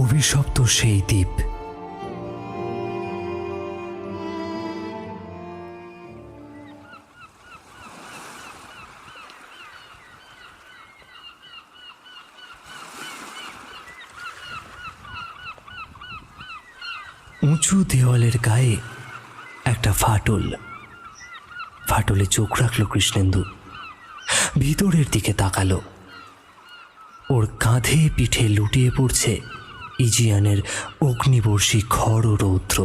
অভিশপ্ত সেই দ্বীপ। উঁচু দেওয়ালের গায়ে একটা ফাটল। ফাটলে চোখ রাখল কৃষ্ণেন্দু, ভিতরের দিকে তাকালো। ওর কাঁধে পিঠে লুটিয়ে পড়ছে ইজিয়ানের অগ্নিবর্ষী খড় ও রৌদ্র।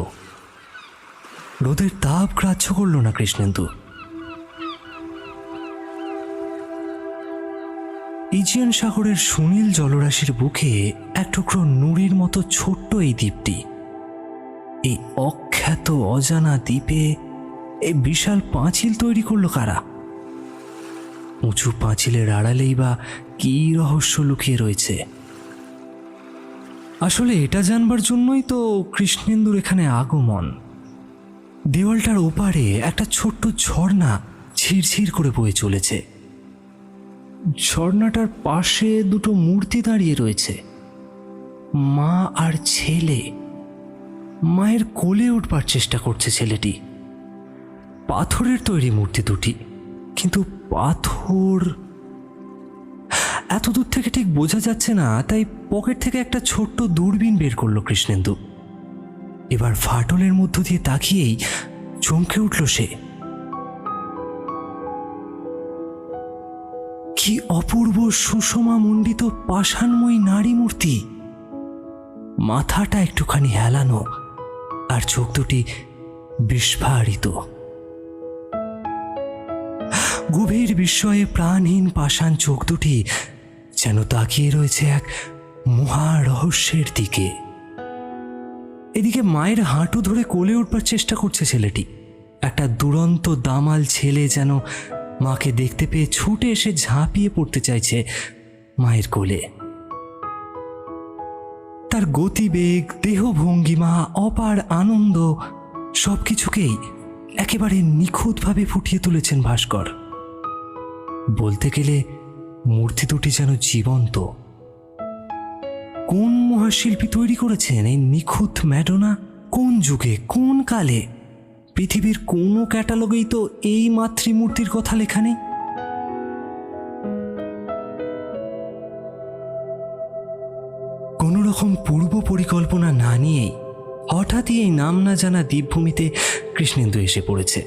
রোদের তাপ গ্রাহ্য করল না কৃষ্ণেন্দু। ইজিয়ান সাগরের সুনীল জলরাশির বুকে এক টুকরো নুড়ির মতো ছোট্ট এই দ্বীপটি। এই অখ্যাত অজানা দ্বীপে এই বিশাল পাঁচিল তৈরি করলো কারা? উঁচু পাঁচিলের আড়ালেই বা কি রহস্য লুকিয়ে রয়েছে? আসলে এটা জানবার জন্যই তো কৃষ্ণেন্দুর এখানে আগমন। দেওয়ালটার ওপারে একটা ছোট্ট ঝর্ণা ঝিরঝির করে বয়ে চলেছে। ঝর্ণাটার পাশে দুটো মূর্তি দাঁড়িয়ে রয়েছে, মা আর ছেলে। মায়ের কোলে উঠবার চেষ্টা করছে ছেলেটি। পাথরের তৈরি মূর্তি দুটি, কিন্তু পাথর এত দূর থেকে ঠিক বোঝা যাচ্ছে না, তাই পকেট থেকে একটা ছোট্ট দূরবীন বের করলো কৃষ্ণেন্দু। এবার ফাটলের মধ্য দিয়ে তাকিয়েই চমকে উঠল সে। কি অপূর্ব সুষমা মণ্ডিত পাষাণময়ী নারী মূর্তি! মাথাটা একটুখানি হেলানো আর চোখ দুটি বিস্ফারিত। গভীর বিস্ময়ে প্রাণহীন পাষাণ চোখ দুটি যেন তাকিয়ে রয়েছে এক মহা রহস্যের দিকে। এদিকে মায়ের হাঁটু ধরে কোলে উঠবার চেষ্টা করছে ছেলেটি। একটা দুরন্ত দামাল ছেলে যেন মাকে দেখতে পেয়ে ছুটে এসে ঝাঁপিয়ে পড়তে চাইছে মায়ের কোলে। তার গতিবেগ, দেহভঙ্গিমা, অপার আনন্দ সবকিছুকেই একেবারে নিখুঁতভাবে ফুটিয়ে তুলেছেন ভাস্কর। বলতে গেলে মূর্তি দুটি যেন জীবন্ত। কোন মহাশিল্পী তৈরি করেছেন এই নিখুঁত ম্যাডোনা? কোন যুগে, কোন কালে? পৃথিবীর কোনো ক্যাটালগেই তো এই মাতৃমূর্তির কথা লেখা নেই। কোনো রকম পূর্ব পরিকল্পনা না নিয়েই হঠাৎই এই নাম না জানা দ্বীপভূমিতে কৃষ্ণেন্দু এসে পড়েছে।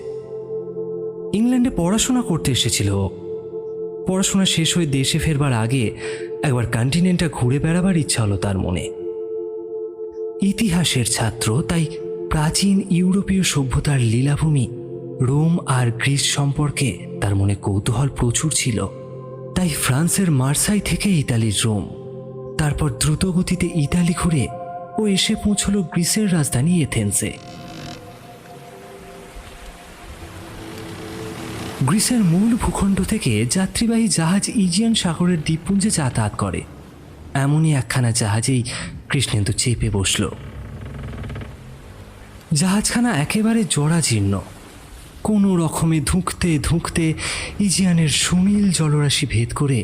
ইংল্যান্ডে পড়াশোনা করতে এসেছিল। পড়াশোনা শেষ হয়ে দেশে ফেরবার আগে একবার কন্টিনেন্টটা ঘুরে বেড়াবার ইচ্ছা হলো তার মনে। ইতিহাসের ছাত্র, তাই প্রাচীন ইউরোপীয় সভ্যতার লীলাভূমি রোম আর গ্রিস সম্পর্কে তার মনে কৌতূহল প্রচুর ছিল। তাই ফ্রান্সের মার্সাই থেকে ইতালির রোম, তারপর দ্রুতগতিতে ইতালি ঘুরে ও এসে পৌঁছল গ্রিসের রাজধানী এথেন্সে। গ্রিসের মূল ভূখণ্ড থেকে যাত্রীবাহী জাহাজ ইজিয়ান সাগরের দ্বীপপুঞ্জে যাতায়াত করে। এমনই একখানা জাহাজেই কৃষ্ণেন্দু চেপে বসল। জাহাজখানা একেবারে জরাজীর্ণ। কোনো রকমে ধুঁকতে ধুঁকতে ইজিয়ানের সুনীল জলরাশি ভেদ করে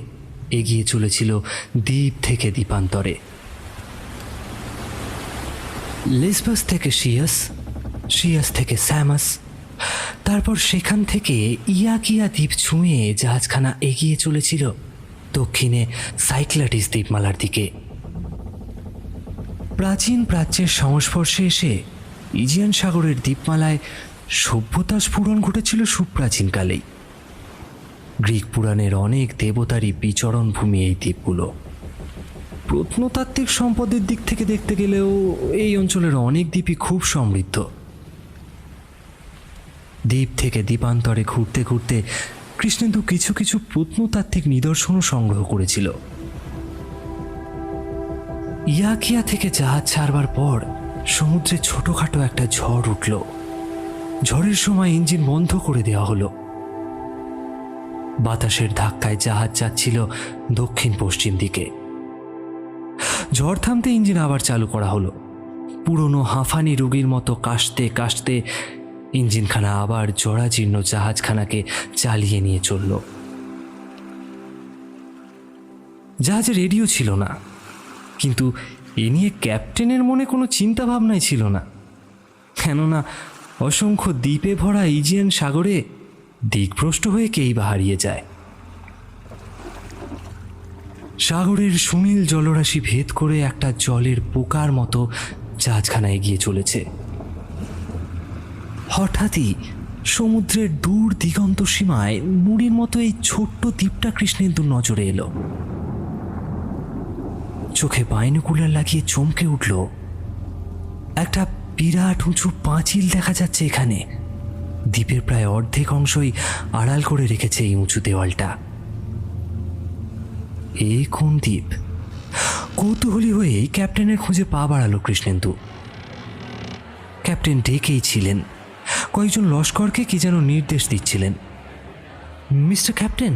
এগিয়ে চলেছিল দ্বীপ থেকে দ্বীপান্তরে। লেসবাস থেকে শিয়াস, শিয়াস থেকে স্যামাস, তারপর সেখান থেকে ইয়াকিয়া দ্বীপ ছুঁয়ে জাহাজখানা এগিয়ে চলেছিল দক্ষিণে সাইক্লাটিস দ্বীপমালার দিকে। প্রাচীন প্রাচ্যের সংস্পর্শে এসে ইজিয়ান সাগরের দ্বীপমালায় সভ্যতা স্ফুরণ ঘটেছিল সুপ্রাচীনকালেই। গ্রিক পুরাণের অনেক দেবতারই বিচরণ ভূমি এই দ্বীপগুলো। প্রত্নতাত্ত্বিক সম্পদের দিক থেকে দেখতে গেলেও এই অঞ্চলের অনেক দ্বীপই খুব সমৃদ্ধ। দ্বীপ থেকে দ্বীপান্তরে ঘুরতে ঘুরতে কৃষ্ণেন্দু কিছু কিছু প্রত্নতাত্ত্বিক নিদর্শনও সংগ্রহ করেছিল। ইয়াকিয়া থেকে জাহাজ ছাড়বার পর সমুদ্রে ছোটখাটো একটা ঝড় উঠল। ঝড়ের সময় ইঞ্জিন বন্ধ করে দেওয়া হলো। বাতাসের ধাক্কায় জাহাজ যাচ্ছিল দক্ষিণ পশ্চিম দিকে। ঝড় থামতে ইঞ্জিন আবার চালু করা হলো। পুরনো হাঁফানি রোগীর মতো কাশতে কাশতে ইঞ্জিনখানা আবার জরাজীর্ণ জাহাজখানাকে চালিয়ে নিয়ে চলল। জাহাজে রেডিও ছিল না, কিন্তু এ নিয়ে ক্যাপ্টেনের মনে কোনো চিন্তা ভাবনাই ছিল না। কেননা অসংখ্য দ্বীপে ভরা ইজিয়ান সাগরে দিকভ্রষ্ট হয়ে কেই বা হারিয়ে যায়। সাগরের সুনীল জলরাশি ভেদ করে একটা জলের পোকার মতো জাহাজখানা এগিয়ে চলেছে। হঠাৎই সমুদ্রের দূর দিগন্ত সীমায় মুড়ির মতো এই ছোট্ট দ্বীপটা কৃষ্ণেন্দুর নজরে এলো। চোখে বাইনোকুলার লাগিয়ে চমকে উঠল। একটা বিরাট উঁচু পাঁচিল দেখা যাচ্ছে এখানে। দ্বীপের প্রায় অর্ধেক অংশই আড়াল করে রেখেছে এই উঁচু দেওয়ালটা। এই কোন দ্বীপ? কৌতূহলী হয়ে ক্যাপ্টেনের খুঁজে পা বাড়ালো কৃষ্ণেন্দু। ক্যাপ্টেন ডেকেই ছিলেন, কয়েকজন লস্করকে কি যেন নির্দেশ দিচ্ছিলেন। মিস্টার ক্যাপ্টেন,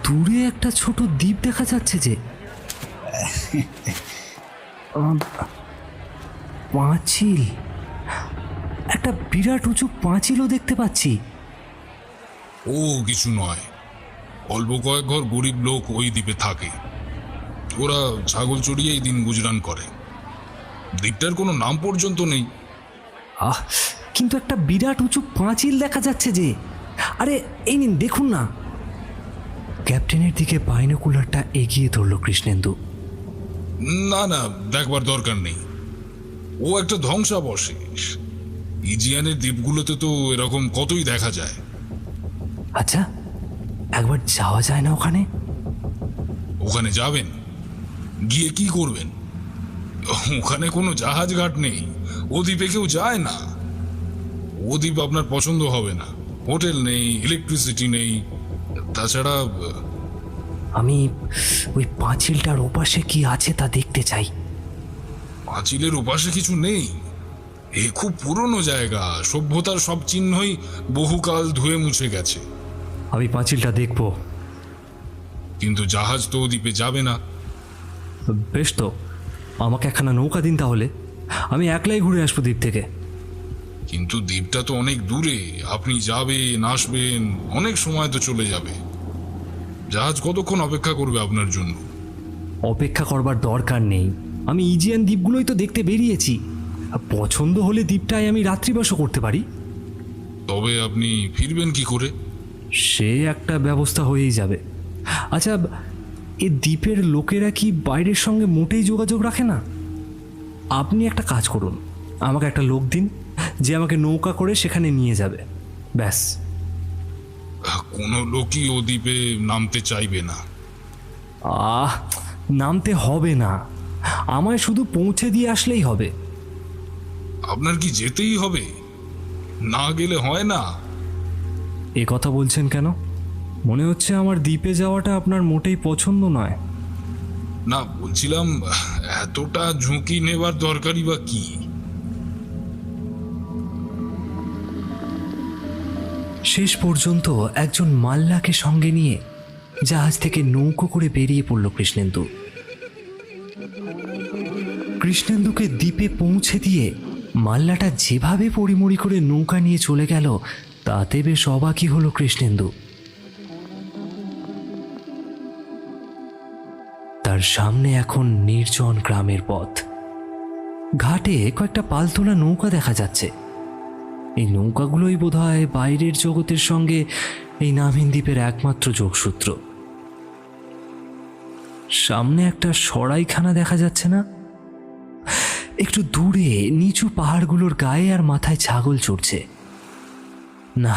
দূরে একটা ছোট দ্বীপ দেখা যাচ্ছে যে। পাঁচিল, একটা বিরাট উঁচু পাঁচিলও দেখতে পাচ্ছি। ও কিছু নয়, অল্প কয়েক ঘর গরিব লোক ওই দ্বীপে থাকে। ওরা ছাগল চড়িয়েই দিন গুজরান করে। দ্বীপটার কোনো নাম পর্যন্ত নেই। কিন্তু একটা বিরাট উঁচু পাঁচিল দেখা যাচ্ছে যে। আরে এই নিন, দেখুন না। ক্যাপ্টেনের দিকে বাইনোকুলারটা এগিয়ে ধরল কৃষ্ণেন্দু। না না, দেখবার দরকার নেই। ও একটা ধ্বংসাবশেষ। ইজিয়ানের দ্বীপগুলোতে তো এরকম কতই দেখা যায়। আচ্ছা, একবার যাওয়া যায় না ওখানে? ওখানে যাবেন? গিয়ে কি করবেন? ওখানে কোনো জাহাজ ঘাট নেই, ও দ্বীপে কেউ যায় না। ও দ্বীপ আপনার পছন্দ হবে না। হোটেল নেই, ইলেকট্রিসিটি নেই। তাছাড়া আমি ওই পাঁচিলটার ওপাশে কি আছে তা দেখতে চাই। পাঁচিলের ওপাশে কিছু নেই। এ খুব পুরনো জায়গা, সভ্যতার সব চিহ্নই বহুকাল ধুয়ে মুছে গেছে। আমি পাঁচিলটা দেখব। কিন্তু জাহাজ তো দ্বীপে যাবে না। বেশ, তো আমাকে একখানা নৌকা দিন তাহলে, আমি একলাই ঘুরে আসবো দ্বীপ থেকে। কিন্তু দ্বীপটা তো অনেক দূরে, আপনি যাবেন আসবেন, অনেক সময় তো চলে যাবে। জাহাজ কতক্ষণ অপেক্ষা করবে আপনার জন্য? অপেক্ষা করবার দরকার নেই, আমি ইজিয়ান দ্বীপগুলোই তো দেখতে বেরিয়েছি। পছন্দ হলে দ্বীপটায় আমি রাত্রিবাসও করতে পারি। তবে আপনি ফিরবেন কি করে? সে একটা ব্যবস্থা হয়েই যাবে। আচ্ছা, এ দ্বীপের লোকেরা কি বাইরের সঙ্গে মোটেই যোগাযোগ রাখে না? আপনি একটা কাজ করুন, আমাকে একটা লোক দিন যে আমাকে নৌকা করে সেখানে নিয়ে যাবে। ব্যাস। কোনো লোকই ও দ্বীপে নামতে চাইবে না। নামতে হবে না, আমায় শুধু পৌঁছে দিয়ে আসলেই হবে। আপনার কি যেতেই হবে? না গেলে হয় না। এ কথা বলছেন কেন? মনে হচ্ছে আমার দ্বীপে যাওয়াটা আপনার মোটেই পছন্দ নয়। না, বলছিলাম এতটা ঝুঁকি নেবার দরকারই বা কি? শেষ পর্যন্ত একজন মাল্লাকে সঙ্গে নিয়ে জাহাজ থেকে নৌকো করে বেরিয়ে পড়ল কৃষ্ণেন্দু। কৃষ্ণেন্দুকে দ্বীপে পৌঁছে দিয়ে মাল্লাটা যেভাবে পরিমরি করে নৌকা নিয়ে চলে গেল, তাতে বেশ অবাকই হলো কৃষ্ণেন্দু। তার সামনে এখন নির্জন গ্রামের পথ। ঘাটে কয়েকটা পালতোলা নৌকা দেখা যাচ্ছে। এই নৌকাগুলোই বোধহয় বাইরের জগতের সঙ্গে এই নামহীন দ্বীপের একমাত্র যোগসূত্র। সামনে একটা সরাইখানা দেখা যাচ্ছে না? একটু দূরে নিচু পাহাড়গুলোর গায়ে আর মাথায় ছাগল চড়ছে। না,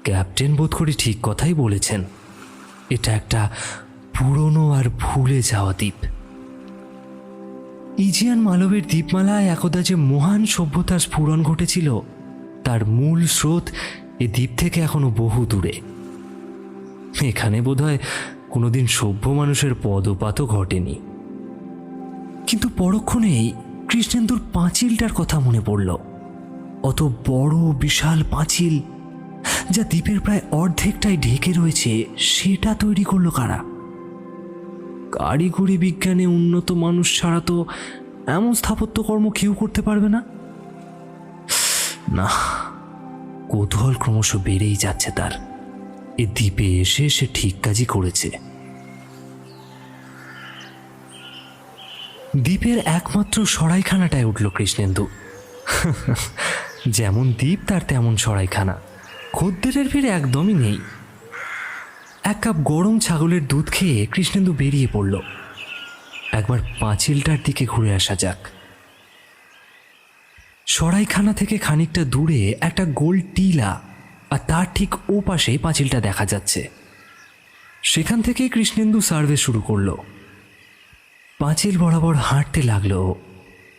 ক্যাপ্টেন বোধ করি ঠিক কথাই বলেছেন, এটা একটা পুরনো আর ভুলে যাওয়া দ্বীপ। ইজিয়ান মালবের দ্বীপমালায় একদা যে মহান সভ্যতার স্ফুরণ ঘটেছিল, তার মূল স্রোত এ দ্বীপ থেকে এখনো বহু দূরে। এখানে বোধহয় কোনোদিন সভ্য মানুষের পদপাতও ঘটেনি। কিন্তু পরক্ষণেই কৃষ্ণেন্দুর পাঁচিলটার কথা মনে পড়ল। অত বড় বিশাল পাঁচিল, যা দ্বীপের প্রায় অর্ধেকটাই ঢেকে রয়েছে, সেটা তৈরি করলো কারা? কারিগরি বিজ্ঞানে উন্নত মানুষ ছাড়া তো এমন স্থাপত্যকর্ম কেউ করতে পারবে না? না, কৌতূহল ক্রমশ বেড়েই যাচ্ছে তার। এ দ্বীপে এসে সে ঠিক কাজই করেছে। দ্বীপের একমাত্র সরাইখানাটায় উঠল কৃষ্ণেন্দু। যেমন দ্বীপ তার তেমন সরাইখানা। খদ্দেরের ভিড় একদমই নেই। এক কাপ গরম ছাগলের দুধ খেয়ে কৃষ্ণেন্দু বেরিয়ে পড়ল। একবার পাঁচিলটার দিকে ঘুরে আসা যাক। সরাইখানা থেকে খানিকটা দূরে একটা গোল টিলা, আর তার ঠিক ও পাশে পাঁচিলটা দেখা যাচ্ছে। সেখান থেকে কৃষ্ণেন্দু সার্ভে শুরু করলো। পাঁচিল বরাবর হাঁটতে লাগলো।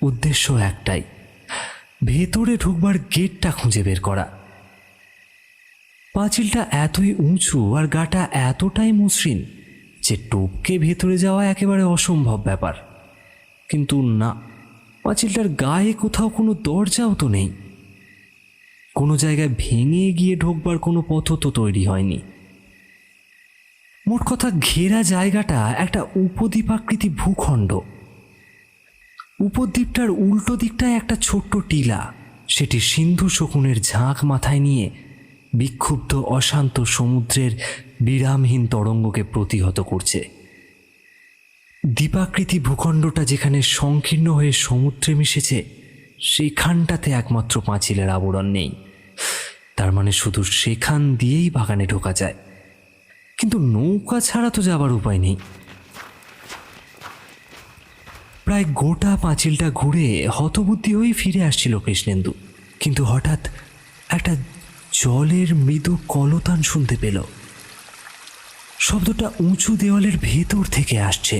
উদ্দেশ্য একটাই, ভেতরে ঢুকবার গেটটা খুঁজে বের করা। পাঁচিলটা এতই উঁচু আর গাটা এতটাই মসৃণ যে টপকে ভেতরে যাওয়া একেবারে অসম্ভব ব্যাপার। কিন্তু না, পাঁচিলটার গায়ে কোথাও কোনো দরজাও তো নেই। কোনো জায়গায় ভেঙে গিয়ে ঢোকবার কোনো পথও তো তৈরি হয়নি। মোট কথা, ঘেরা জায়গাটা একটা উপদ্বীপাকৃতি ভূখণ্ড। উপদ্বীপটার উল্টো দিকটায় একটা ছোট্ট টিলা, সেটি সিন্ধু শকুনের ঝাঁক মাথায় নিয়ে বিক্ষুব্ধ অশান্ত সমুদ্রের বিরামহীন তরঙ্গকে প্রতিহত করছে। দ্বীপাকৃতি ভূখণ্ডটা যেখানে সংকীর্ণ হয়ে সমুদ্রে মিশেছে, সেখানটাতে একমাত্র পাঁচিলের আবরণ নেই। তার মানে শুধু সেখান দিয়েই বাগানে ঢোকা যায়। কিন্তু নৌকা ছাড়া তো যাবার উপায় নেই। প্রায় গোটা পাঁচিলটা ঘুরে হতবুদ্ধি হয়ে ফিরে আসছিল কৃষ্ণেন্দু, কিন্তু হঠাৎ একটা জলের মৃদু কলতান শুনতে পেল। শব্দটা উঁচু দেওয়ালের ভেতর থেকে আসছে।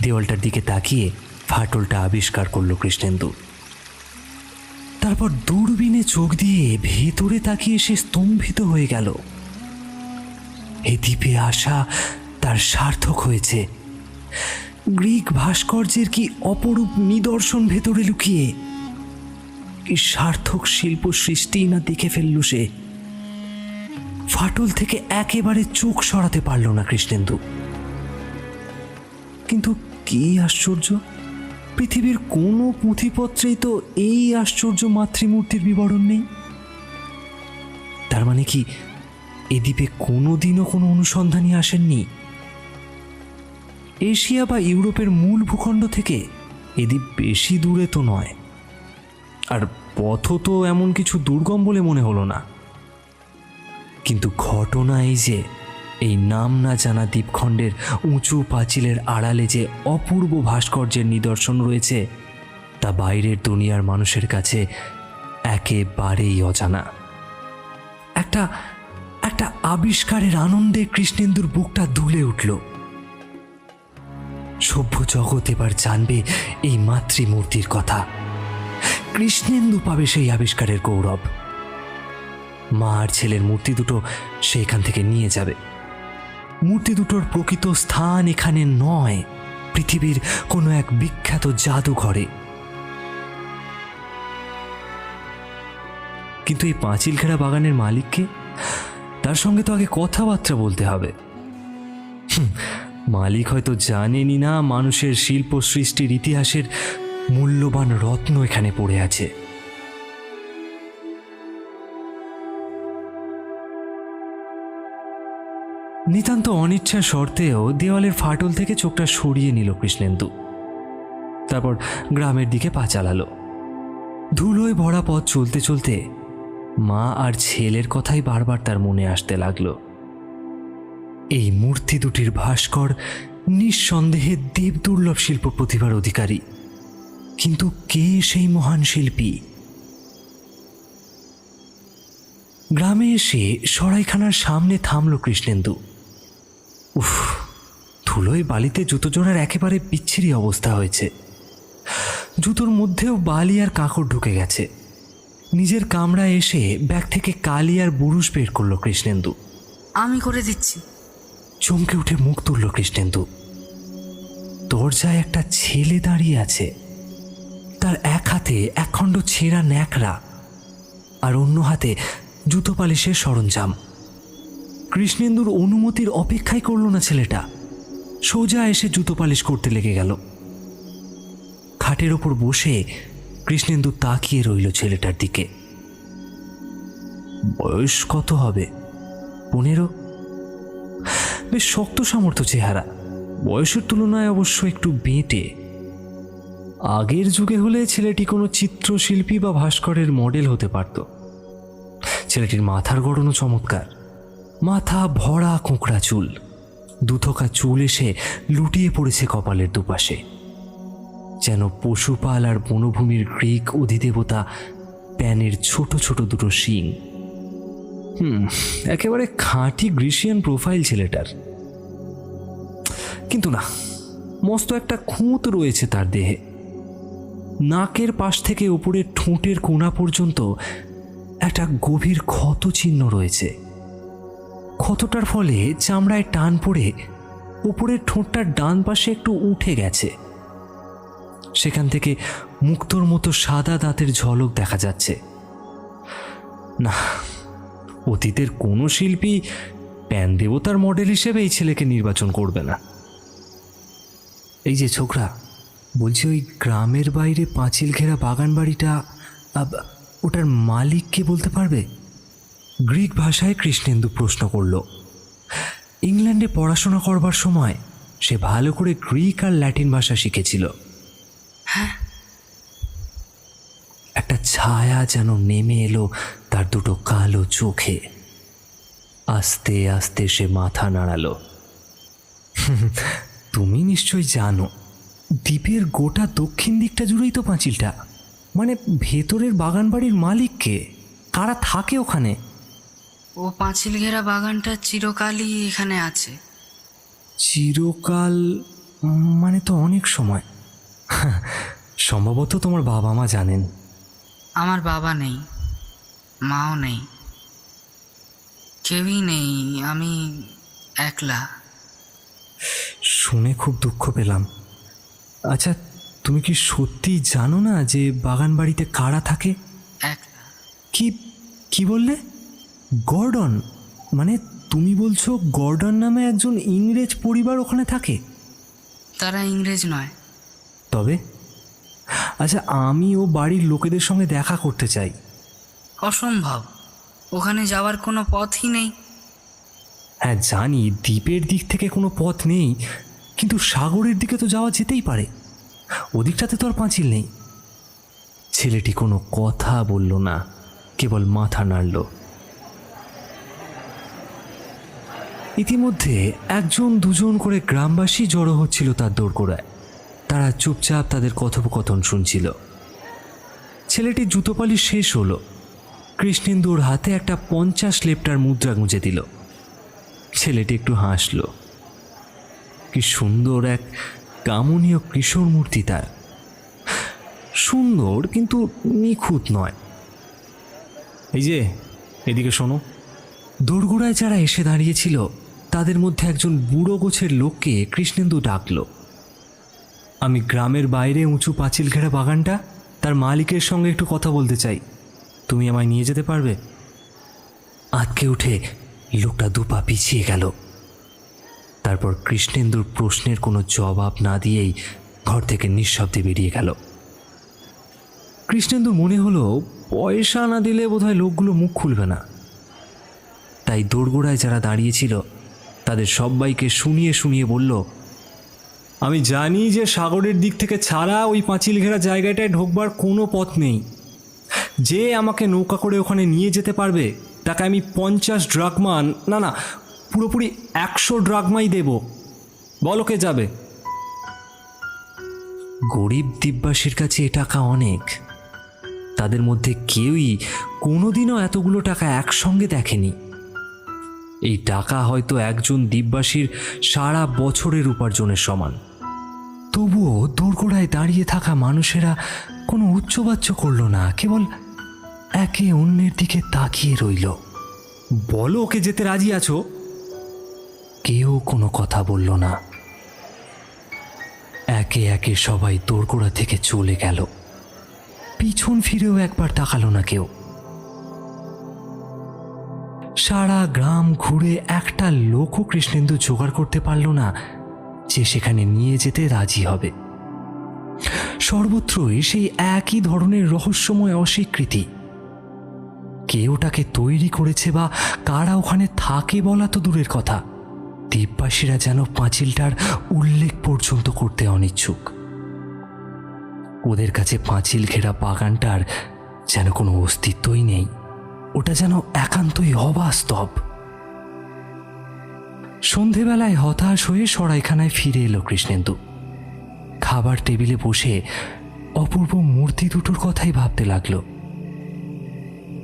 দেওয়ালটার দিকে তাকিয়ে ফাটলটা আবিষ্কার করল কৃষ্ণেন্দু। তারপর দূরবীনে চোখ দিয়ে ভেতরে তাকিয়ে সে স্তম্ভিত হয়ে গেল। এই দ্বীপে আসা তার সার্থক হয়েছে। গ্রিক ভাস্কর্যের কি অপরূপ নিদর্শন ভেতরে লুকিয়ে! কি সার্থক শিল্প সৃষ্টি না দেখে ফেলল সে। ফাটল থেকে একেবারে চোখ সরাতে পারল না কৃষ্ণেন্দু। কিন্তু কি আশ্চর্য, পৃথিবীর কোনো পুঁথিপত্রেই তো এই আশ্চর্য মাতৃমূর্তির বিবরণ নেই। তার মানে কি এ দ্বীপে কোনোদিনও কোনো অনুসন্ধানী আসেননি? এশিয়া বা ইউরোপের মূল ভূখণ্ড থেকে এ দ্বীপ বেশি দূরে তো নয়, আর পথও তো এমন কিছু দুর্গম বলে মনে হলো না। কিন্তু ঘটনা এই যে, এই নাম না জানা দ্বীপখণ্ডের উঁচু পাঁচিলের আড়ালে যে অপূর্ব ভাস্কর্যের নিদর্শন রয়েছে, তা বাইরের দুনিয়ার মানুষের কাছে একেবারেই অজানা। একটা একটা আবিষ্কারের আনন্দে কৃষ্ণেন্দুর বুকটা দুলে উঠল। সভ্য জগৎ এবার জানবে এই মাতৃমূর্তির কথা। কৃষ্ণেন্দু পাবে সেই আবিষ্কারের গৌরব। মা আর ছেলের মূর্তি দুটো সে এখান থেকে নিয়ে যাবে। মূর্তি দুটোর প্রকৃত স্থান এখানে নয়, পৃথিবীর কোনো এক বিখ্যাত জাদুঘরে। কিন্তু এই পাঁচিল ঘেরা বাগানের মালিককে, তার সঙ্গে তো আগে কথাবার্তা বলতে হবে। মালিক হয়তো জানেনই না মানুষের শিল্প সৃষ্টির ইতিহাসের মূল্যবান রত্ন এখানে পড়ে আছে। নিতান্ত অনিচ্ছা সত্ত্বেও দেওয়ালের ফাটল থেকে চোখটা সরিয়ে নিল কৃষ্ণেন্দু। তারপর গ্রামের দিকে পা চালালো। ধুলোয় ভরা পথ চলতে চলতে মা আর ছেলের কথাই বারবার তার মনে আসতে লাগলো। এই মূর্তি দুটির ভাস্কর নিঃসন্দেহে দেবদুর্লভ শিল্প প্রতিভার অধিকারী, কিন্তু কে সেই মহান শিল্পী? গ্রামে এসে সরাইখানার সামনে থামল কৃষ্ণেন্দু। উফ, ধুলোয় বালিতে জুতো জোড়ার একেবারে বিচ্ছিরি অবস্থা হয়েছে। জুতোর মধ্যেও বালি আর কাঁকড় ঢুকে গেছে। নিজের কামরায় এসে ব্যাগ থেকে কালি আর বুরুশ বের করল কৃষ্ণেন্দু। আমি করে দিচ্ছি। চমকে উঠে মুখ তুলল কৃষ্ণেন্দু। দরজায় একটা ছেলে দাঁড়িয়ে আছে। তার এক হাতে একখণ্ড ছেঁড়া ন্যাকড়া আর অন্য হাতে জুতো পালিশের সরঞ্জাম। কৃষ্ণেন্দুর অনুমতির অপেক্ষাই করল না ছেলেটা, সোজা এসে জুতো পালিশ করতে লেগে গেল। খাটের ওপর বসে কৃষ্ণেন্দু তাকিয়ে রইল ছেলেটার দিকে। বয়স কত হবে? 15। বেশ শক্ত সামর্থ্য চেহারা, বয়সের তুলনায় অবশ্য একটু বেঁটে। আগের যুগে হলে ছেলেটি কোনো চিত্রশিল্পী বা ভাস্করের মডেল হতে পারত। ছেলেটির মাথার গড়নও চমৎকার, মাথা ভরা কোঁকড়া চুল, দুথোকা চুল এসে লুটিয়ে পড়েছে কপালের দুপাশে, যেন পশুপাল আর বনভূমির গ্রিক অধিদেবতা প্যানের ছোট ছোট দুটো শিং। একেবারে খাঁটি গ্রিসিয়ান প্রোফাইল ছেলেটার। কিন্তু না, মস্ত একটা খুঁত রয়েছে তার দেহে। নাকের পাশ থেকে উপরের ঠোঁটের কোণা পর্যন্ত একটা গভীর ক্ষত চিহ্ন রয়েছে। ক্ষতটার ফলে চামড়ায় টান পড়ে উপরের ঠোঁটটার ডান পাশে একটু উঠে গেছে। সেখান থেকে মুক্তোর মতো সাদা দাঁতের ঝলক দেখা যাচ্ছে। না, অতীতের কোনো শিল্পী প্যান দেবতার মডেল হিসেবে এই ছেলেকে নির্বাচন করবে না। এই যে ছোকরা, বলছি ওই গ্রামের বাইরে পাঁচিল ঘেরা বাগান বাড়িটা, ওটার মালিক কে বলতে পারবে? গ্রিক ভাষায় কৃষ্ণেন্দু প্রশ্ন করল। ইংল্যান্ডে পড়াশোনা করবার সময় সে ভালো করে গ্রিক আর ল্যাটিন ভাষা শিখেছিল। হ্যাঁ। একটা ছায়া যেন নেমে এলো তার দুটো কালো চোখে। আস্তে আস্তে সে মাথা নাড়ালো। তুমি নিশ্চয়ই জানো, দ্বীপের গোটা দক্ষিণ দিকটা জুড়েই তো পাঁচিলটা। মানে ভেতরের বাগান বাড়ির মালিককে, কারা থাকে ওখানে? ও পাঁচিল ঘেরা বাগানটা চিরকালই এখানে আছে। চিরকাল মানে তো অনেক সময়। সম্ভবত তোমার বাবা মা জানেন। আমার বাবা নেই, মাও নেই, কেউই নেই, আমি একলা। শুনে খুব দুঃখ পেলাম। আচ্ছা, তুমি কি সত্যি জানো না যে বাগান বাড়িতে কারা থাকে? একলা। কি কি বললে? গর্ডন? মানে তুমি বলছো গর্ডন নামে একজন ইংরেজ পরিবার ওখানে থাকে? তারা ইংরেজ নয়। তবে? আচ্ছা, আমি ও বাড়ির লোকেদের সঙ্গে দেখা করতে চাই। অসম্ভব, ওখানে যাওয়ার কোনো পথই নেই। হ্যাঁ জানি, দ্বীপের দিক থেকে কোনো পথ নেই, কিন্তু সাগরের দিকে তো যাওয়া যেতেই পারে। ওদিকটাতে তো আর পাঁচিল নেই। ছেলেটি কোনো কথা বলল না, কেবল মাথা নাড়ল। ইতিমধ্যে একজন দুজন করে গ্রামবাসী জড়ো হচ্ছিল তার দোরগোড়ায়। তারা চুপচাপ তাদের কথোপকথন শুনছিল। ছেলেটির জুতোপালি শেষ হলো। কৃষ্ণেন্দুর হাতে একটা 50 লেপ্টার মুদ্রা গুঁজে দিল। ছেলেটি একটু হাসল। কি সুন্দর এক কামনীয় কিশোর মূর্তি তার। সুন্দর কিন্তু নিখুঁত নয়। এই যে, এদিকে শোনো। দোরগোড়ায় যারা এসে দাঁড়িয়েছিল তাদের মধ্যে একজন বুড়ো গোছের লোককে কৃষ্ণেন্দু ডাকল। আমি গ্রামের বাইরে উঁচু পাঁচিল ঘেরা বাগানটা, তার মালিকের সঙ্গে একটু কথা বলতে চাই। তুমি আমায় নিয়ে যেতে পারবে? আঁতকে উঠে লোকটা দুপা পিছিয়ে গেল। তারপর কৃষ্ণেন্দুর প্রশ্নের কোনো জবাব না দিয়েই ঘর থেকে নিঃশব্দে বেরিয়ে গেল। কৃষ্ণেন্দুর মনে হলো পয়সা না দিলে বোধহয় লোকগুলো মুখ খুলবে না। তাই দোরগোড়ায় যারা দাঁড়িয়েছিল তাদের সবাইকে শুনিয়ে শুনিয়ে বলল, আমি জানি যে সাগরের দিক থেকে ছাড়া ওই পাঁচিল ঘেরা জায়গাটায় ঢোকবার কোনো পথ নেই। যে আমাকে নৌকা করে ওখানে নিয়ে যেতে পারবে তাকে আমি 50 ড্রাকমা, না পুরোপুরি 100 ড্রাকমাই দেব। বলো কে যাবে? গরিব দ্বীপবাসীর কাছে এ টাকা অনেক। তাদের মধ্যে কেউই কোনোদিনও এতগুলো টাকা একসঙ্গে দেখেনি। এই টাকা হয়তো একজন দ্বীপবাসীর সারা বছরের উপার্জনের সমান। তবুও দোরগোড়ায় দাঁড়িয়ে থাকা মানুষেরা কোনো উচ্চবাচ্য করল না, কেবল একে অন্যের দিকে তাকিয়ে রইল। বলো ওকে যেতে রাজি আছো? কেউ কোনো কথা বলল না। একে একে সবাই দোরগোড়া থেকে চলে গেল। পিছন ফিরেও একবার তাকালো না কেউ। সারা গ্রাম ঘুরে একটা লোকও কৃষ্ণেন্দু জোগাড় করতে পারল না যে সেখানে নিয়ে যেতে রাজি হবে। সর্বত্রই সেই একই ধরনের রহস্যময় অস্বীকৃতি। কে ওটাকে তৈরি করেছে বা কারা ওখানে থাকে বলা তো দূরের কথা, দ্বীপবাসীরা যেন পাঁচিলটার উল্লেখ পর্যন্ত করতে অনিচ্ছুক। ওদের কাছে পাঁচিল ঘেরা বাগানটার যেন কোনো অস্তিত্বই নেই, ওটা যেন একান্তই অবাস্তব। সন্ধেবেলায় হতাশ হয়ে সরাইখানায় ফিরে এলো কৃষ্ণেন্দু। খাবার টেবিলে বসে অপূর্ব মূর্তি দুটোর কথাই ভাবতে লাগলো।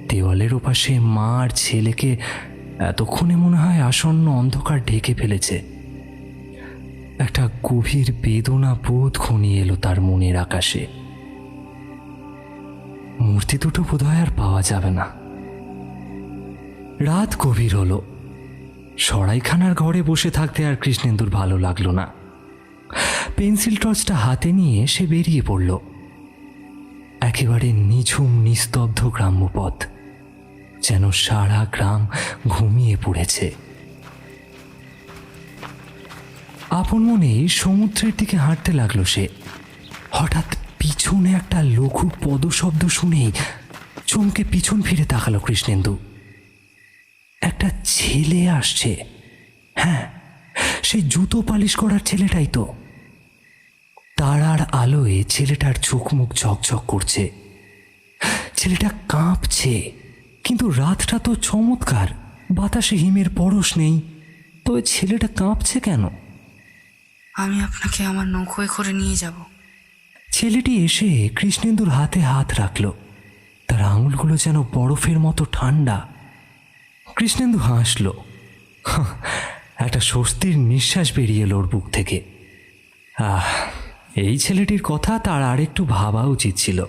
দেওয়ালের ওপাশে মা আর ছেলেকে এতক্ষণে মনে হয় আসন্ন অন্ধকার ঢেকে ফেলেছে। একটা গভীর বেদনা বোধ ঘনিয়ে এলো তার মনের আকাশে। মূর্তি দুটো বোধহয় আর পাওয়া যাবে না। রাত গভীর হলো। সরাইখানার ঘরে বসে থাকতে আর কৃষ্ণেন্দুর ভালো লাগলো না। পেন্সিল টর্চটা হাতে নিয়ে সে বেরিয়ে পড়ল। একেবারে নিঝুম নিস্তব্ধ গ্রাম্য পথ, যেন সারা গ্রাম ঘুমিয়ে পড়েছে। আপন মনেই সমুদ্রের দিকে হাঁটতে লাগলো সে। হঠাৎ পিছনে একটা লঘু পদশব্দ শুনেই চমকে পিছন ফিরে তাকালো কৃষ্ণেন্দু। একটা ছেলে আসছে। হ্যাঁ, সেই জুতো পালিশ করার ছেলেটাই তো। তারার আলোয় ছেলেটার চোখ মুখ ঝকঝক করছে। ছেলেটা কাঁপছে, কিন্তু রাতটা তো চমৎকার, বাতাসে হিমের পরশ নেই। তবে ছেলেটা কাঁপছে কেন? আমি আপনাকে আমার নৌকোয় করে নিয়ে যাব। ছেলেটি এসে কৃষ্ণেন্দুর হাতে হাত রাখল। তার আঙুলগুলো যেন বরফের মতো ঠান্ডা। কৃষ্ণেন্দু হাসল। একটা স্বস্তির নিঃশ্বাস বেরিয়ে এলো ওর বুক থেকে। এই ছেলেটির কথা তার আর একটু ভাবা উচিত ছিল।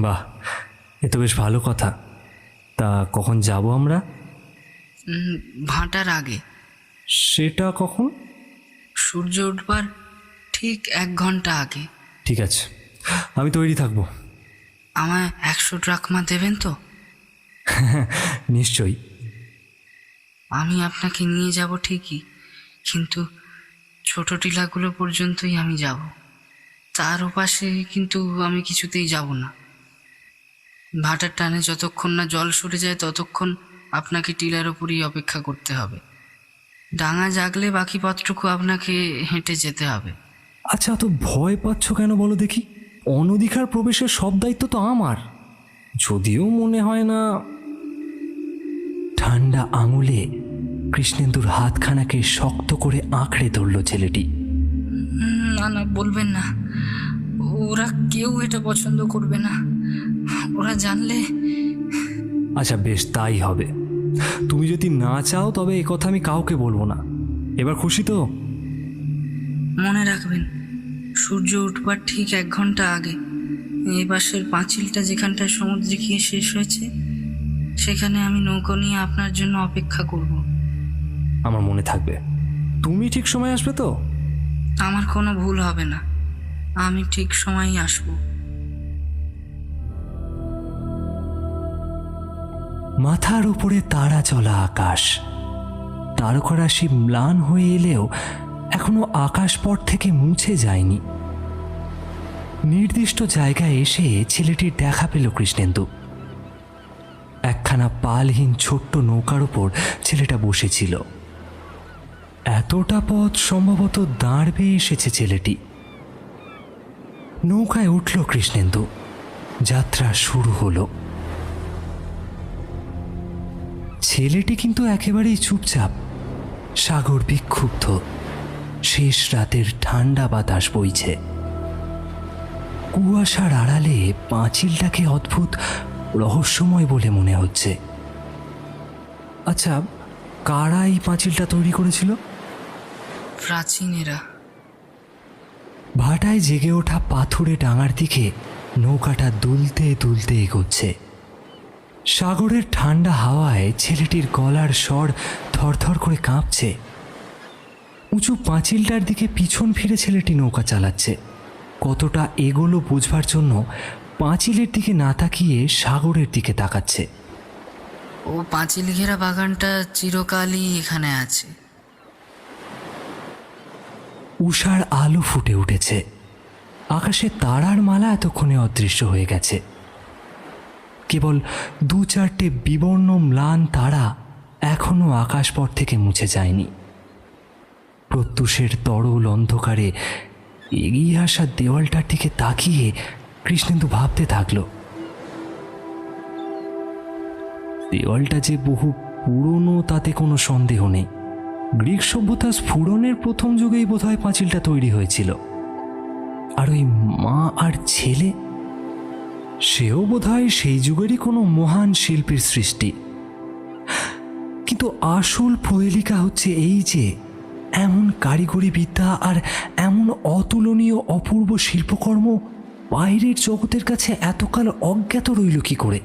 বাহ, এ তো বেশ ভালো কথা। তা কখন যাব আমরা? ভাটার আগে। সেটা কখন? সূর্য উঠবার ঠিক 1 ঘন্টা আগে। ঠিক আছে, আমি তৈরি থাকবো। আমায় 100 ড্রাকমা দেবেন তো? নিশ্চয়ই। আমি আপনাকে নিয়ে যাব ঠিকই, কিন্তু ছোট টিলাগুলো পর্যন্তই আমি যাব। তার ওপাশে কিন্তু আমি কিছুতেই যাব না। ভাটার টানে যতক্ষণ না জল সরে যায় ততক্ষণ আপনাকে টিলার ওপরই অপেক্ষা করতে হবে। ডাঙা জাগলে বাকি পথটুকু আপনাকে হেঁটে যেতে হবে। আচ্ছা, অত ভয় পাচ্ছ কেন বলো দেখি? অনধিকার প্রবেশের সব দায়িত্ব তো আমার। যদিও মনে হয় না। ঠান্ডা আঙুলে কৃষ্ণেন্দুর হাতখানাকে শক্ত করে আঁকড়ে ধরল ছেলেটি। না না, বলবেন না। ওরা কেউ এটা পছন্দ করবে না। ওরা জানলে। আচ্ছা বেশ, তাই হবে। তুমি যদি না চাও তবে এ কথা আমি কাউকে বলবো না। এবার খুশি তো? মনে রাখবেন, সূর্য উঠবার ঠিক 1 ঘন্টা আগে এই পাশের পাঁচিলটা যেখানটায় সমুদ্রে গিয়ে শেষ হয়েছে, সেখানে আমি নৌকো নিয়ে আপনার জন্য অপেক্ষা করব। আমার মনে থাকবে। তুমি ঠিক সময় আসবে তো? আমার কোনো ভুল হবে না। আমি ঠিক সময়ই আসব। মাথার উপরে তারা চলা আকাশ। তারকারাশি ম্লান হয়ে এলেও এখনো আকাশপট থেকে মুছে যায়নি। নির্দিষ্ট জায়গায় এসে ছেলেটির দেখা পেল কৃষ্ণেন্দু। একখানা পালহীন ছোট্ট নৌকার ওপর ছেলেটা বসেছিল। এতটা পথ সম্ভবত দাঁড় বেয়ে এসেছে ছেলেটি। নৌকায় উঠল কৃষ্ণেন্দু। যাত্রা শুরু হলো। ছেলেটি কিন্তু একেবারেই চুপচাপ। সাগর বিক্ষুব্ধ। শেষ রাতের ঠান্ডা বাতাস বইছে। কুয়াশার আড়ালে পাঁচিলটাকে অদ্ভুত রহস্যময় বলে মনে হচ্ছে। আচ্ছা, কারা এই পাঁচিলটা তৈরি করেছিল? প্রাচীনেরা। ভাটায় জেগে ওঠা পাথুরে ডাঙার দিকে নৌকাটা দুলতে দুলতে এগোচ্ছে। সাগরের ঠান্ডা হাওয়ায় ছেলেটির গলার স্বর থরথর করে কাঁপছে। উঁচু পাঁচিলটার দিকে পিছন ফিরে ছেলেটি নৌকা চালাচ্ছে। কতটা এগোলো বুঝবার জন্য পাঁচিলের দিকে না তাকিয়ে সাগরের দিকে তাকাচ্ছে। ও পাঁচিল ঘেরা বাগানটা চিরকালই এখানে আছে। উষার আলো ফুটে উঠেছে। আকাশে তারার মালা এতক্ষণে অদৃশ্য হয়ে গেছে। কেবল 2-4টে বিবর্ণ ম্লান তারা এখনো আকাশপথ থেকে মুছে যায়নি। প্রত্যুষের তরল অন্ধকারে এগিয়ে আসা দেওয়ালটার দিকে তাকিয়ে কৃষ্ণেন্দু ভাবতে থাকলো, দেওয়ালটা যে বহু পুরনো তাতে কোনো সন্দেহ নেই। গ্রিক সভ্যতার স্ফুরণের প্রথম যুগেই বোধহয় পাঁচিলটা তৈরি হয়েছিল। আর ওই মা আর ছেলে, সেও বোধহয় সেই যুগেরই কোনো মহান শিল্পীর সৃষ্টি। কিন্তু আসল প্রহেলিকা হচ্ছে এই যে এমন কারিগরি বিদ্যা আর এমন অতুলনীয় অপূর্ব শিল্পকর্ম বাইরের জগতের কাছে এতকাল অজ্ঞাত রইল কি করে?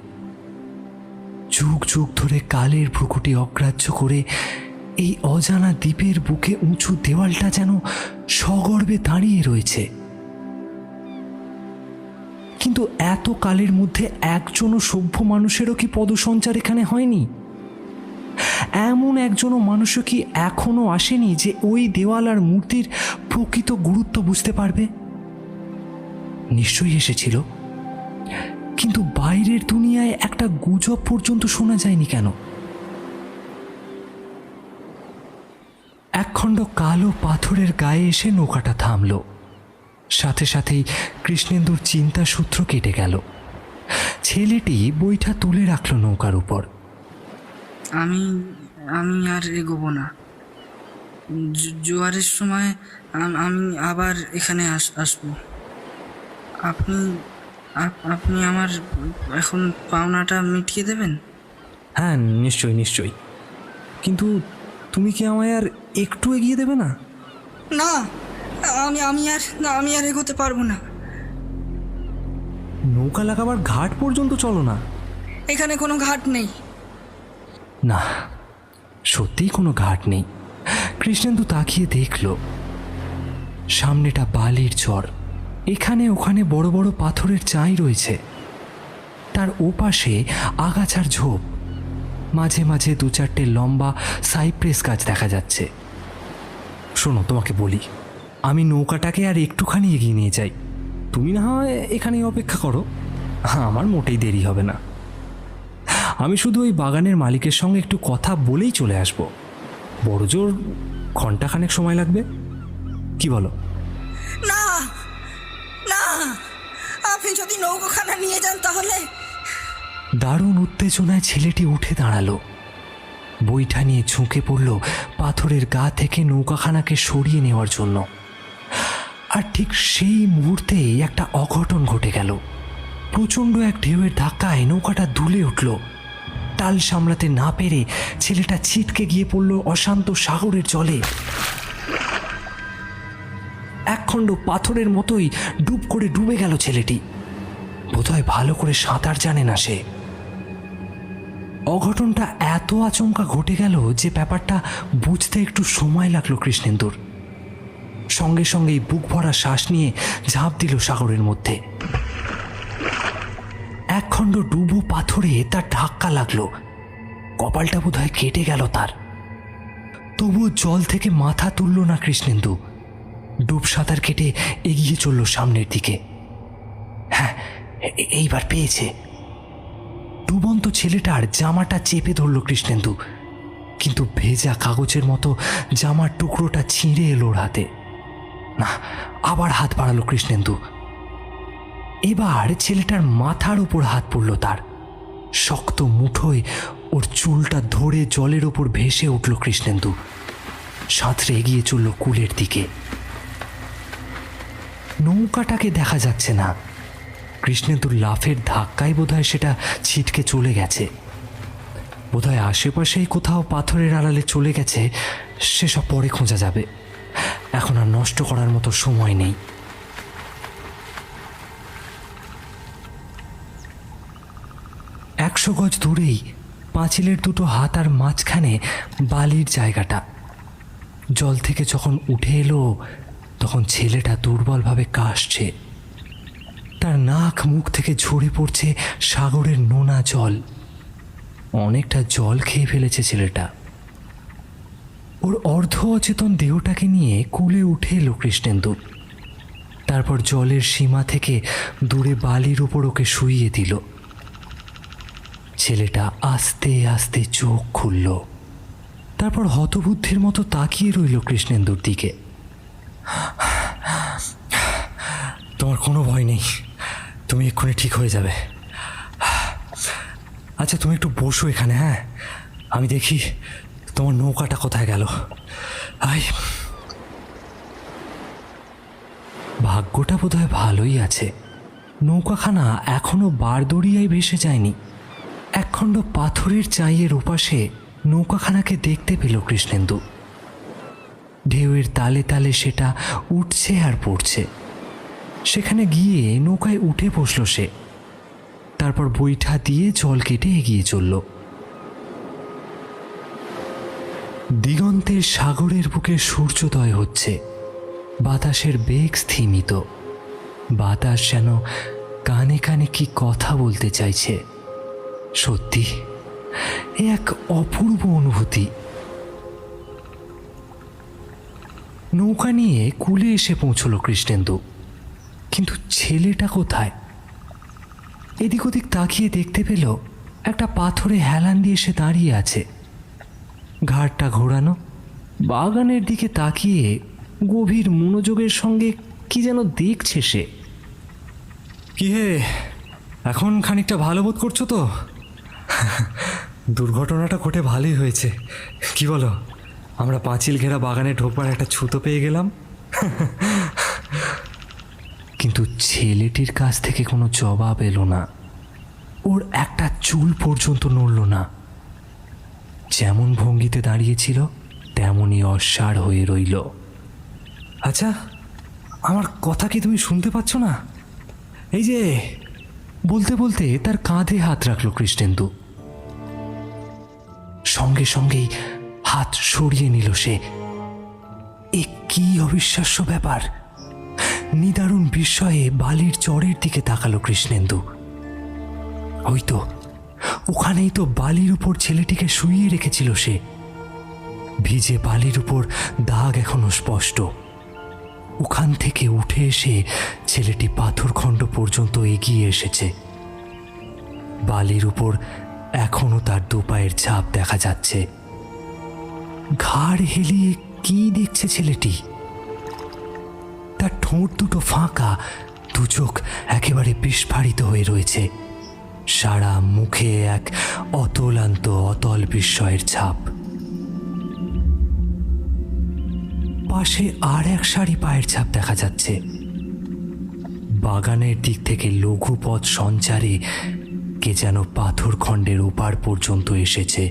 যুগ যুগ ধরে কালের ভ্রুকুটি অগ্রাহ্য করে এই অজানা দ্বীপের বুকে উঁচু দেওয়ালটা যেন সগর্বে দাঁড়িয়ে রয়েছে। কিন্তু এত কালের মধ্যে একজনও সভ্য মানুষেরও কি পদসঞ্চার এখানে হয়নি? এমন একজনও মানুষও কি এখনো আসেনি যে ওই দেওয়াল আর মূর্তির প্রকৃত গুরুত্ব বুঝতে পারবে? নিশ্চয়ই এসেছিল, কিন্তু বাইরের দুনিয়ায় একটা গুজব পর্যন্ত শোনা যায়নি কেন? একখণ্ড কালো পাথরের গায়ে এসে নৌকাটা থামল। সাথে সাথেই কৃষ্ণেন্দুর চিন্তা সূত্র কেটে গেল। ছেলেটি বইটা তুলে রাখল নৌকার উপর। আমি আমি আর এগোবো না। জোয়ারের সময় আমি আবার এখানে আসবো। আপনি আপনি আমার এখন পাওনাটা মিটিয়ে দেবেন? হ্যাঁ, নিশ্চয়ই নিশ্চয়ই। কিন্তু তুমি কি আমায় আর একটু এগিয়ে দেবে না? না, আমি আর এগোতে পারবো না। নৌকা লাগাবার ঘাট পর্যন্ত চলো না। এখানে কোনো ঘাট নেই। না, সত্যিই কোনো ঘাট নেই। কৃষ্ণেন্দু তাকিয়ে দেখল সামনেটা বালির চর। এখানে ওখানে বড় বড় পাথরের চাই রয়েছে। তার ওপাশে আগাছার ঝোপ, মাঝে মাঝে 2-4টে লম্বা সাইপ্রেস গাছ দেখা যাচ্ছে। শোনো, তোমাকে বলি, আমি নৌকাটাকে আর একটুখানি এগিয়ে নিয়ে যাই। তুমি না হয় এখানেই অপেক্ষা করো, আমার মোটেই দেরি হবে না। আমি শুধু ওই বাগানের মালিকের সঙ্গে একটু কথা বলেই চলে আসব। বড় জোর ঘন্টাখানেক সময় লাগবে, কি বলো? না না, আপনি যদি নৌকাখানা নিয়ে যান তাহলে। দারুণ উত্তেজনায় ছেলেটি উঠে দাঁড়ালো, বইটা নিয়ে ঝুঁকে পড়ল পাথরের গা থেকে নৌকাখানাকে সরিয়ে নেওয়ার জন্য। আর ঠিক সেই মুহূর্তেই একটা অঘটন ঘটে গেল। প্রচণ্ড এক ঢেউয়ের ধাক্কায় নৌকাটা দুলে উঠল। টাল সামলাতে না পেরে ছেলেটা ছিটকে গিয়ে পড়ল অশান্ত সাগরের জলে। একখণ্ড পাথরের মতোই ডুব করে ডুবে গেল ছেলেটি। বোধহয় ভালো করে সাঁতার জানে না সে। অঘটনটা এত আচমকা ঘটে গেল যে ব্যাপারটা বুঝতে একটু সময় লাগলো কৃষ্ণেন্দুর। সঙ্গে সঙ্গেই বুক ভরা শ্বাস নিয়ে ঝাঁপ দিল সাগরের মধ্যে। একখণ্ড ডুবো পাথরে তার ধাক্কা লাগলো, কপালটা বোধহয় কেটে গেল তার। তবুও জল থেকে মাথা তুলল না কৃষ্ণেন্দু। ডুব সাঁতার কেটে এগিয়ে চলল সামনের দিকে। হ্যাঁ, এইবার পেয়েছে। ডুবন্ত ছেলেটার জামাটা চেপে ধরল কৃষ্ণেন্দু, কিন্তু ভেজা কাগজের মতো জামার টুকরোটা ছিঁড়ে এলো ওর হাতে। না, আবার হাত বাড়ালো কৃষ্ণেন্দু। এবার ছেলেটার মাথার উপর হাত পড়ল তার। শক্ত মুঠোয় ওর চুলটা ধরে জলের ওপর ভেসে উঠল কৃষ্ণেন্দু। সাঁতরে এগিয়ে চলল কূলের দিকে। নৌকাটাকে দেখা যাচ্ছে না। কৃষ্ণেন্দুর লাফের ধাক্কায় বোধহয় সেটা ছিটকে চলে গেছে। বোধহয় আশেপাশেই কোথাও পাথরের আড়ালে চলে গেছে। সেসব পরে খোঁজা যাবে, এখন আর নষ্ট করার মতো সময় নেই। একশো গজ দূরেই পাঁচিলের দুটো হাতার মাঝখানে বালির জায়গাটা। জল থেকে যখন উঠে এলো তখন ছেলেটা দুর্বলভাবে কাশছে। তার নাক মুখ থেকে ঝরে পড়ছে সাগরের নোনা জল। অনেকটা জল খেয়ে ফেলেছে ছেলেটা। ওর অর্ধ অচেতন দেহটাকে নিয়ে কূলে উঠে এলো কৃষ্ণেন্দু। তার তারপর জলের সীমা থেকে দূরে বালির উপর ওকে শুইয়ে দিল। ছেলেটা আস্তে আস্তে চোখ খুলল, তারপর হতবুদ্ধির মতো তাকিয়ে রইল কৃষ্ণেন্দুর দিকে। তোমার কোনো ভয় নেই, তুমি এক্ষুনি ঠিক হয়ে যাবে। আচ্ছা তুমি একটু বসো এখানে, হ্যাঁ, আমি দেখি তোমার নৌকাটা কোথায় গেল। আয়, ভাগ্যটা বোধহয় ভালোই আছে, নৌকাখানা এখনো বারদড়িয়ায় ভেসে যায়নি। একখণ্ড পাথরের চাইয়ের ওপাশে নৌকাখানাকে দেখতে পেল কৃষ্ণেন্দু। ঢেউয়ের তালে তালে সেটা উঠছে আর পড়ছে। সেখানে গিয়ে নৌকায় উঠে বসল সে, তারপর বৈঠা দিয়ে জল কেটে এগিয়ে চলল। দিগন্তের সাগরের বুকে সূর্যোদয় হচ্ছে, বাতাসের বেগ স্থিমিত। বাতাস যেন কানে কানে কি কথা বলতে চাইছে। সত্যি এ এক অপূর্ব অনুভূতি। নৌকা নিয়ে কূলে এসে পৌঁছল কৃষ্ণেন্দু, কিন্তু ছেলেটা কোথায়? এদিক ওদিক তাকিয়ে দেখতে পেল একটা পাথরে হেলান দিয়ে সে দাঁড়িয়ে আছে, ঘাড়টা ঘোরানো, বাগানের দিকে তাকিয়ে গভীর মনোযোগের সঙ্গে কি যেন দেখছে সে। কি হে, এখন খানিকটা ভালো বোধ করছো তো? দুর্ঘটনাটা ঘটে ভালোই হয়েছে, কি বলো? আমরা পাঁচিল ঘেরা বাগানে ঢোকবার একটা ছুতো পেয়ে গেলাম। কিন্তু ছেলেটির কাছ থেকে কোনো জবাব এলো না। ওর একটা চুল পর্যন্ত নড়ল না। যেমন ভঙ্গিতে দাঁড়িয়েছিল তেমনই অসাড় হয়ে রইল। আচ্ছা, আমার কথা কি তুমি শুনতে পাচ্ছ না? এই যে, বলতে বলতে তার কাঁধে হাত রাখল কৃষ্ণেন্দু। সঙ্গে সঙ্গেই হাত সরিয়ে নিল সে। এ কি অবিশ্বাস্য ব্যাপার! নিদারুণ বিস্ময়ে বালির চরের দিকে তাকালো কৃষ্ণেন্দু। ওই তো, ওখানেই তো বালির উপর ছেলেটিকে শুইয়ে রেখেছিল সে। ভিজে বালির উপর দাগ এখনো স্পষ্ট। ওখান থেকে উঠে এসে ছেলেটি পাথরখণ্ড পর্যন্ত এগিয়ে এসেছে। বালির উপর এখনো তার দুপায়ের ছাপ দেখা যাচ্ছে। ঘাড় হেলিয়ে কি দেখছে ছেলেটি? তার ঠোঁট দুটো ফাঁকা, দু চোখ একেবারে বিস্ফারিত হয়ে রয়েছে। সারা মুখে এক অতলান্ত অতল বিস্ময়ের ছাপ। পাশে আর এক সারি পায়ের ছাপ দেখা যাচ্ছে। বাগানের দিক থেকে লঘু পথ সঞ্চারে কে যেন পাথরখণ্ডের ওপার পর্যন্ত এসেছে।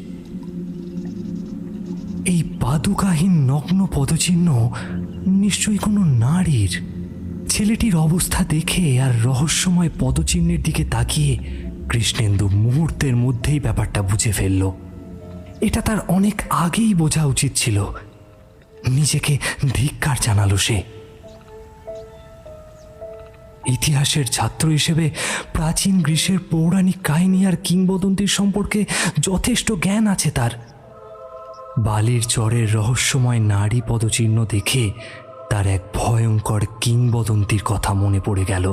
এই পাদুকাহীন নগ্ন পদচিহ্ন নিশ্চয়ই কোনো নারীর। ছেলেটির অবস্থা দেখে আর রহস্যময় পদচিহ্নের দিকে তাকিয়ে কৃষ্ণেন্দু মুহূর্তের মধ্যেই ব্যাপারটা বুঝে ফেলল। এটা তার অনেক আগেই বোঝা উচিত ছিল। নিজেকে ধিক্কার জানালো সে। ইতিহাসের ছাত্র হিসেবে প্রাচীন গ্রীসের পৌরাণিক কাহিনী আর কিংবদন্তির সম্পর্কে যথেষ্ট জ্ঞান আছে তার। বালির চরের রহস্যময় নারী পদচিহ্ন দেখে তার এক ভয়ঙ্কর কিংবদন্তির কথা মনে পড়ে গেল।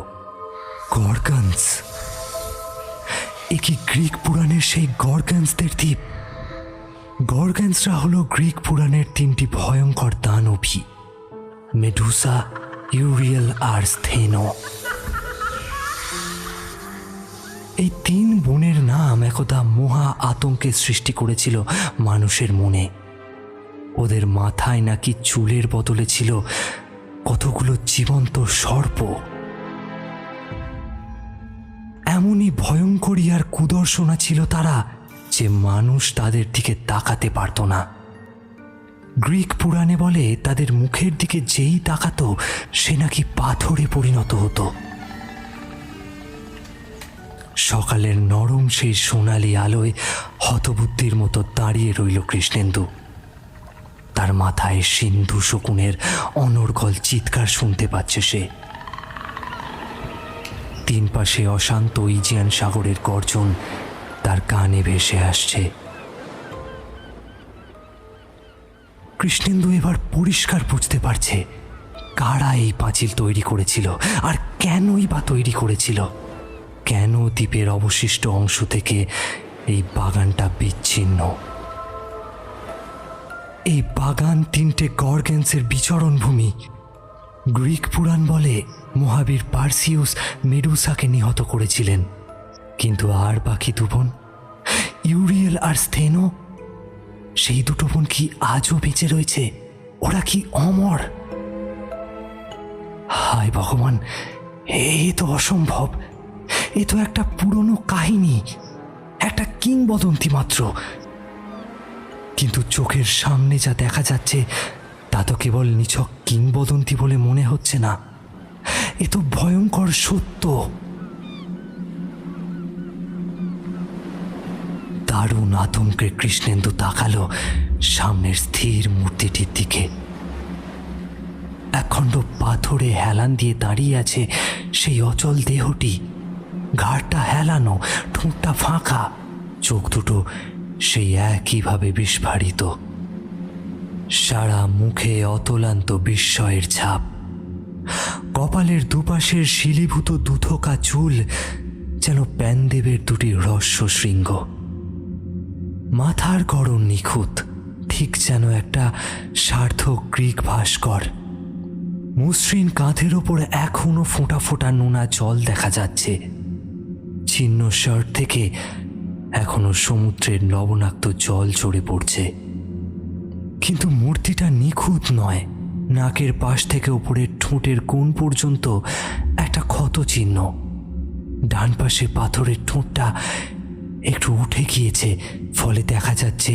গর্গান্স! এ কি গ্রিক পুরাণের সেই গর্গান্সদের দ্বীপ? গর্গান্সরা হলো গ্রিক পুরাণের তিনটি ভয়ঙ্কর দানবী, মেডুসা, ইউরিয়েল আর স্থেনো। এই তিন বোনের নাম একদা মহা আতঙ্কের সৃষ্টি করেছিল মানুষের মনে। ওদের মাথায় নাকি চুলের বদলে ছিল কতগুলো জীবন্ত সর্প। এমনই ভয়ঙ্করী আর কুদর্শনা ছিল তারা যে মানুষ তাদের দিকে তাকাতে পারত না। গ্রিক পুরাণে বলে তাদের মুখের দিকে যেই তাকাতো সে নাকি পাথরে পরিণত হতো। সকালের নরম সেই সোনালি আলোয় হতবুদ্ধির মতো দাঁড়িয়ে রইল কৃষ্ণেন্দু। তার মাথায় সিন্ধু শকুনের অনর্গল চিৎকার শুনতে পাচ্ছে সে। তিন পাশে অশান্ত ইজিয়ান সাগরের গর্জন তার কানে ভেসে আসছে। কৃষ্ণেন্দু এবার পরিষ্কার বুঝতে পারছে কারা এই পাঁচিল তৈরি করেছিল আর কেনই বা তৈরি করেছিল? কেন দ্বীপের অবশিষ্ট অংশ থেকে এই বাগানটা বিচ্ছিন্ন? এই বাগান 3টে গর্গেন্সের বিচরণ ভূমি। গ্রিক পুরাণ বলে মহাবীর পার্সিউস মেডুসাকে নিহত করেছিলেন, কিন্তু আর বাকি 2 বোন, ইউরিয়েল আর স্থেনো, সেই 2টো বোন কি আজও বেঁচে রয়েছে? ওরা কি অমর? হায় ভগবান, এ তো অসম্ভব। এ তো একটা পুরনো কাহিনী, একটা কিংবদন্তি মাত্র। কিন্তু চোখের সামনে যা দেখা যাচ্ছে তা তো কেবল নিছক কিংবদন্তি বলে মনে হচ্ছে না, এ তো ভয়ঙ্কর সত্য। দারুণ আতঙ্কে কৃষ্ণেন্দু তাকালো সামনের স্থির মূর্তিটির দিকে। একখণ্ড পাথরে হেলান দিয়ে দাঁড়িয়ে আছে সেই অচল দেহটি। ঘাড়টা হেলানো, ঠোঁটটা ফাঁকা, চোখ দুটো সেই একইভাবে বিস্ফারিত। সারা মুখে অতলান্ত বিস্ময়ের ছাপ। কপালের দুপাশের শিলীভূত দুথোকা চুল যেন প্যানদেবের 2টি হ্রস্ব শৃঙ্গ। মাথার গড়ন নিখুঁত, ঠিক যেন একটা সার্থক গ্রিক ভাস্কর। মসৃণ কাঁধের ওপর এখনো ফোঁটা ফোঁটা নোনা জল দেখা যাচ্ছে। ছিন্ন শার্ট থেকে এখনো সমুদ্রের লবণাক্ত জল ঝরে পড়ছে। কিন্তু মূর্তিটা নিখুঁত নয়। নাকের পাশ থেকে ওপরের ঠোঁটের কোণ পর্যন্ত একটা ক্ষত চিহ্ন। ডান পাশে পাথরের ঠোঁটটা একটু উঠে গিয়েছে, ফলে দেখা যাচ্ছে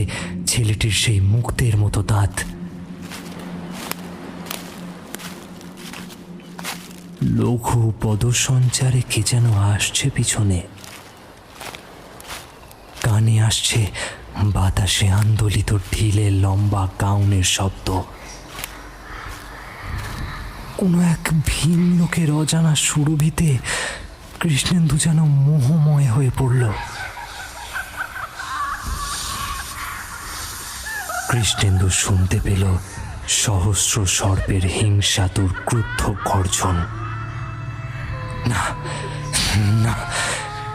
ছেলেটির সেই মুক্তের মতো দাঁত। লঘু পদসঞ্চারে কে যেন আসছে পিছনে। কানে আসছে বাতাসে আন্দোলিত ঢিলে লম্বা গাউনের শব্দ। কোনো এক ভিন লোকের অজানা সুরভিতে কৃষ্ণেন্দু যেন মোহময় হয়ে পড়ল। কৃষ্ণেন্দু শুনতে পেল সহস্র সর্পের হিংসাতুর ক্রুদ্ধ গর্জন। না না,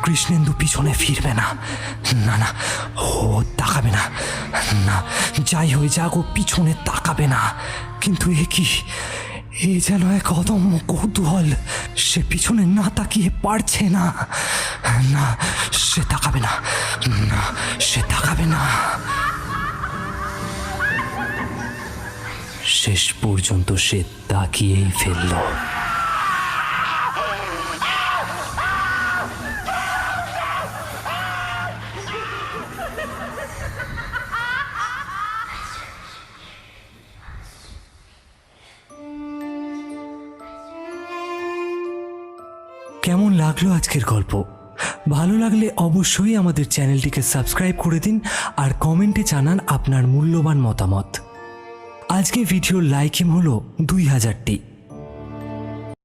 কৃষ্ণেন্দু পিছনে ফিরবে না। না না, ও তাকাবে না। না, যাই হয়ে যাক, ও পিছনে তাকাবে না। কিন্তু এ কি? এ যেন এক অদম্য কৌতূহল। সে পিছনে না তাকিয়ে পারছে না। না, সে তাকাবে না। না, সে তাকাবে না। শেষ পর্যন্ত সে তাকিয়েই ফেলল। কেমন লাগলো আজকের গল্প? ভালো লাগলে অবশ্যই আমাদের চ্যানেলটিকে সাবস্ক্রাইব করে দিন আর কমেন্টে জানান আপনার মূল্যবান মতামত। আজকে ভিডিওর লাইক হলো 2000টি।